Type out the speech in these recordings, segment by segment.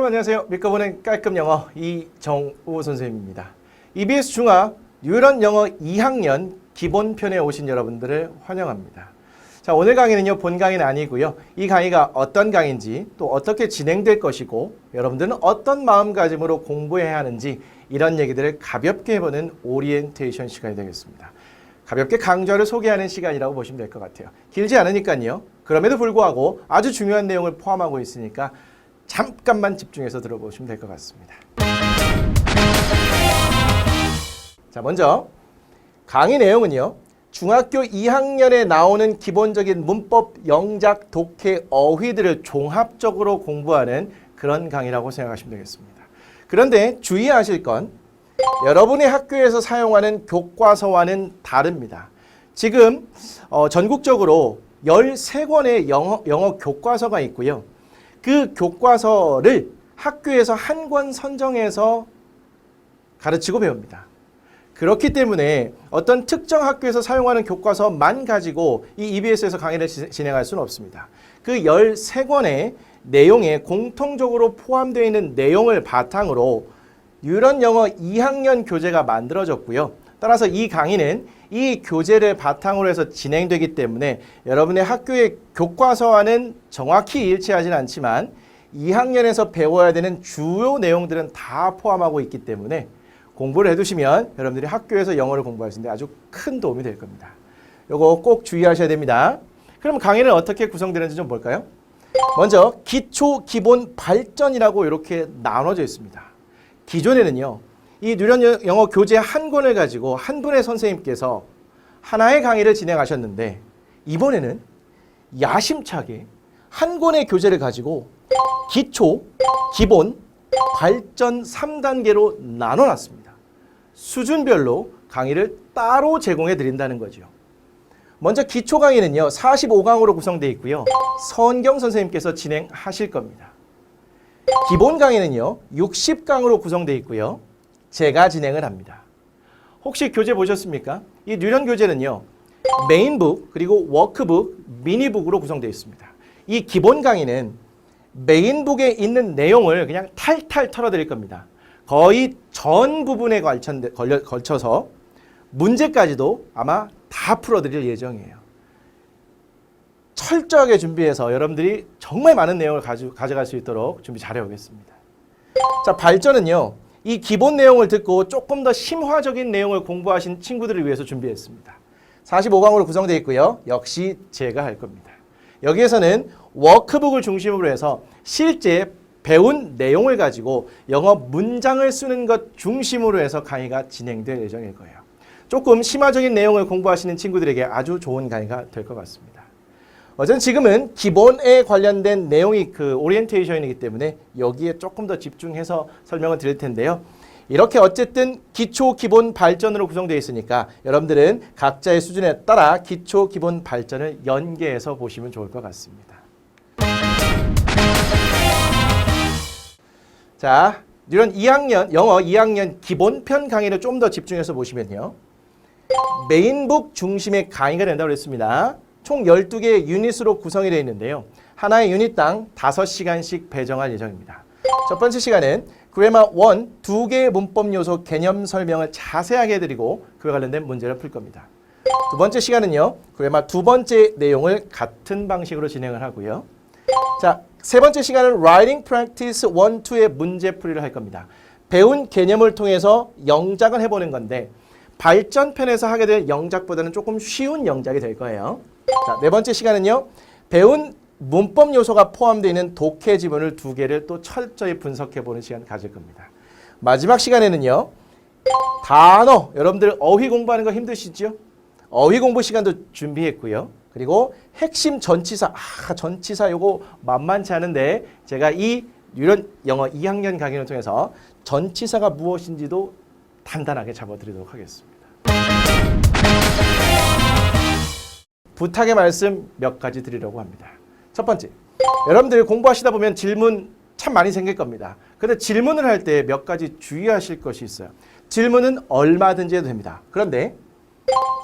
안녕하세요. 믿고 보는 깔끔 영어 이정우 선생님입니다. EBS 중학 뉴런 영어 2학년 기본편에 오신 여러분들을 환영합니다. 자, 오늘 강의는요, 본 강의는 아니고요. 이 강의가 어떤 강의인지 또 어떻게 진행될 것이고 여러분들은 어떤 마음가짐으로 공부해야 하는지 이런 얘기들을 가볍게 해보는 오리엔테이션 시간이 되겠습니다. 가볍게 강좌를 소개하는 시간이라고 보시면 될 것 같아요. 길지 않으니까요. 그럼에도 불구하고 아주 중요한 내용을 포함하고 있으니까 잠깐만 집중해서 들어보시면 될 것 같습니다. 자, 먼저 강의 내용은요. 중학교 2학년에 나오는 기본적인 문법, 영작, 독해, 어휘들을 종합적으로 공부하는 그런 강의라고 생각하시면 되겠습니다. 그런데 주의하실 건 여러분의 학교에서 사용하는 교과서와는 다릅니다. 지금 전국적으로 13권의 영어 교과서가 있고요. 그 교과서를 학교에서 한 권 선정해서 가르치고 배웁니다. 그렇기 때문에 어떤 특정 학교에서 사용하는 교과서만 가지고 이 EBS에서 강의를 진행할 수는 없습니다. 그 13권의 내용에 공통적으로 포함되어 있는 내용을 바탕으로 뉴런 영어 2학년 교재가 만들어졌고요. 따라서 이 강의는 이 교재를 바탕으로 해서 진행되기 때문에 여러분의 학교의 교과서와는 정확히 일치하지는 않지만 2학년에서 배워야 되는 주요 내용들은 다 포함하고 있기 때문에 공부를 해두시면 여러분들이 학교에서 영어를 공부하시는데 아주 큰 도움이 될 겁니다. 요거 꼭 주의하셔야 됩니다. 그럼 강의는 어떻게 구성되는지 좀 볼까요? 먼저 기초, 기본, 발전이라고 이렇게 나눠져 있습니다. 기존에는요. 이 뉴런 영어 교재 한 권을 가지고 한 분의 선생님께서 하나의 강의를 진행하셨는데 이번에는 야심차게 한 권의 교재를 가지고 기초, 기본, 발전 3단계로 나눠놨습니다. 수준별로 강의를 따로 제공해 드린다는 거죠. 먼저 기초 강의는요. 45강으로 구성되어 있고요. 선경 선생님께서 진행하실 겁니다. 기본 강의는요. 60강으로 구성되어 있고요. 제가 진행을 합니다. 혹시 교재 보셨습니까? 이 뉴런 교재는요. 메인북 그리고 워크북, 미니북으로 구성되어 있습니다. 이 기본 강의는 메인북에 있는 내용을 그냥 탈탈 털어드릴 겁니다. 거의 전 부분에 걸쳐서 문제까지도 아마 다 풀어드릴 예정이에요. 철저하게 준비해서 여러분들이 정말 많은 내용을 가져갈 수 있도록 준비 잘해 오겠습니다. 자, 발전은요. 이 기본 내용을 듣고 조금 더 심화적인 내용을 공부하신 친구들을 위해서 준비했습니다. 45강으로 구성되어 있고요. 역시 제가 할 겁니다. 여기에서는 워크북을 중심으로 해서 실제 배운 내용을 가지고 영어 문장을 쓰는 것 중심으로 해서 강의가 진행될 예정일 거예요. 조금 심화적인 내용을 공부하시는 친구들에게 아주 좋은 강의가 될 것 같습니다. 어쨌든 지금은 기본에 관련된 내용이 그 오리엔테이션이기 때문에 여기에 조금 더 집중해서 설명을 드릴 텐데요. 이렇게 어쨌든 기초, 기본, 발전으로 구성되어 있으니까 여러분들은 각자의 수준에 따라 기초, 기본, 발전을 연계해서 보시면 좋을 것 같습니다. 자, 이런 2학년, 영어 2학년 기본편 강의를 좀 더 집중해서 보시면요. 메인북 중심의 강의가 된다고 했습니다. 총 12개의 유닛으로 구성이 되어 있는데요. 하나의 유닛당 5시간씩 배정할 예정입니다. 첫 번째 시간은 그래마 1, 2개의 문법 요소 개념 설명을 자세하게 해드리고 그와 관련된 문제를 풀 겁니다. 두 번째 시간은요. 그래마 두 번째 내용을 같은 방식으로 진행을 하고요. 자, 세 번째 시간은 Writing Practice 1, 2의 문제풀이를 할 겁니다. 배운 개념을 통해서 영작을 해보는 건데 발전편에서 하게 될 영작보다는 조금 쉬운 영작이 될 거예요. 자, 네 번째 시간은요. 배운 문법 요소가 포함되어 있는 독해 지문을 2개를 또 철저히 분석해보는 시간 가질 겁니다. 마지막 시간에는요. 단어, 여러분들 어휘 공부하는 거 힘드시죠? 어휘 공부 시간도 준비했고요. 그리고 핵심 전치사, 전치사 요거 만만치 않은데 제가 이 뉴런 영어 2학년 강의를 통해서 전치사가 무엇인지도 단단하게 잡아드리도록 하겠습니다. 부탁의 말씀 몇 가지 드리려고 합니다. 첫 번째, 여러분들 공부하시다 보면 질문 참 많이 생길 겁니다. 근데 질문을 할 때 몇 가지 주의하실 것이 있어요. 질문은 얼마든지 해도 됩니다. 그런데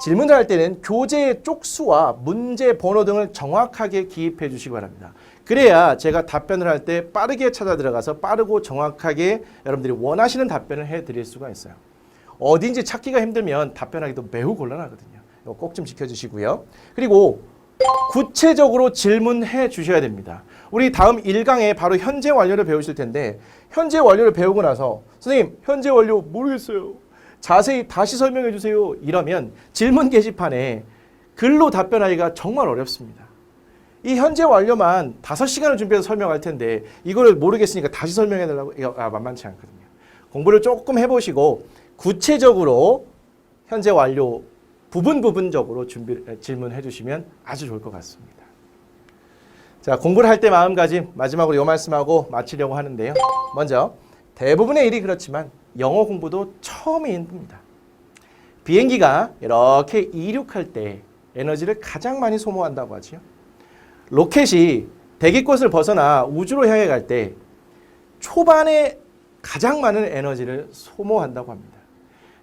질문을 할 때는 교재의 쪽수와 문제 번호 등을 정확하게 기입해 주시기 바랍니다. 그래야 제가 답변을 할 때 빠르게 찾아 들어가서 빠르고 정확하게 여러분들이 원하시는 답변을 해드릴 수가 있어요. 어딘지 찾기가 힘들면 답변하기도 매우 곤란하거든요. 이거 꼭 좀 지켜주시고요. 그리고 구체적으로 질문해 주셔야 됩니다. 우리 다음 1강에 바로 현재 완료를 배우실 텐데 현재 완료를 배우고 나서 선생님 현재 완료 모르겠어요. 자세히 다시 설명해 주세요. 이러면 질문 게시판에 글로 답변하기가 정말 어렵습니다. 이 현재 완료만 5시간을 준비해서 설명할 텐데 이거를 모르겠으니까 다시 설명해 달라고 이거 만만치 않거든요. 공부를 조금 해보시고 구체적으로 현재 완료 부분적으로 질문해 주시면 아주 좋을 것 같습니다. 자, 공부를 할 때 마음가짐 마지막으로 이 말씀하고 마치려고 하는데요. 먼저 대부분의 일이 그렇지만 영어 공부도 처음이 힘듭니다. 비행기가 이렇게 이륙할 때 에너지를 가장 많이 소모한다고 하죠. 로켓이 대기권을 벗어나 우주로 향해 갈 때 초반에 가장 많은 에너지를 소모한다고 합니다.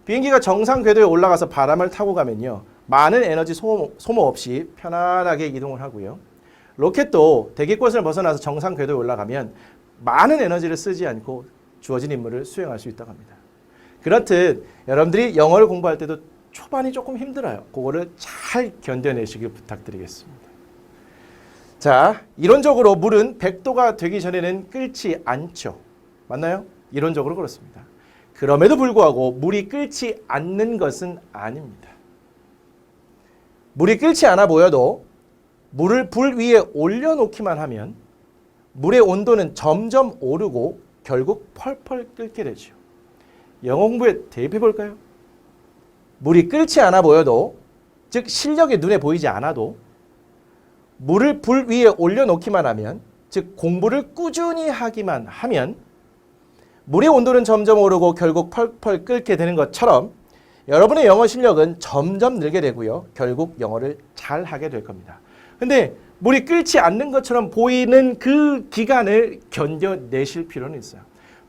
비행기가 정상 궤도에 올라가서 바람을 타고 가면요. 많은 에너지 소모 없이 편안하게 이동을 하고요. 로켓도 대기권을 벗어나서 정상 궤도에 올라가면 많은 에너지를 쓰지 않고 주어진 임무를 수행할 수 있다고 합니다. 그렇듯 여러분들이 영어를 공부할 때도 초반이 조금 힘들어요. 그거를 잘 견뎌내시길 부탁드리겠습니다. 자, 이론적으로 물은 100도가 되기 전에는 끓지 않죠. 맞나요? 이론적으로 그렇습니다. 그럼에도 불구하고 물이 끓지 않는 것은 아닙니다. 물이 끓지 않아 보여도 물을 불 위에 올려놓기만 하면 물의 온도는 점점 오르고 결국 펄펄 끓게 되죠. 영어 공부에 대입해 볼까요? 물이 끓지 않아 보여도, 즉 실력이 눈에 보이지 않아도 물을 불 위에 올려놓기만 하면, 즉 공부를 꾸준히 하기만 하면 물의 온도는 점점 오르고 결국 펄펄 끓게 되는 것처럼 여러분의 영어 실력은 점점 늘게 되고요. 결국 영어를 잘 하게 될 겁니다. 근데 물이 끓지 않는 것처럼 보이는 그 기간을 견뎌내실 필요는 있어요.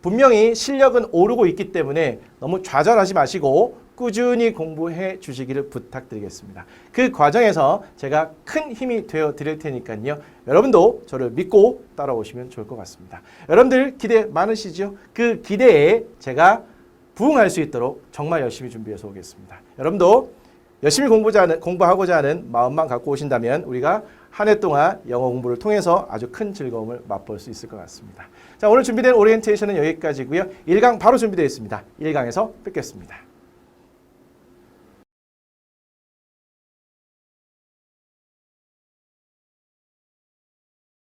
분명히 실력은 오르고 있기 때문에 너무 좌절하지 마시고 꾸준히 공부해 주시기를 부탁드리겠습니다. 그 과정에서 제가 큰 힘이 되어 드릴 테니까요. 여러분도 저를 믿고 따라오시면 좋을 것 같습니다. 여러분들 기대 많으시죠? 그 기대에 제가 부응할 수 있도록 정말 열심히 준비해서 오겠습니다. 여러분도 열심히 공부하고자 하는 마음만 갖고 오신다면 우리가 한 해 동안 영어 공부를 통해서 아주 큰 즐거움을 맛볼 수 있을 것 같습니다. 자, 오늘 준비된 오리엔테이션은 여기까지고요. 1강 바로 준비되어 있습니다. 1강에서 뵙겠습니다.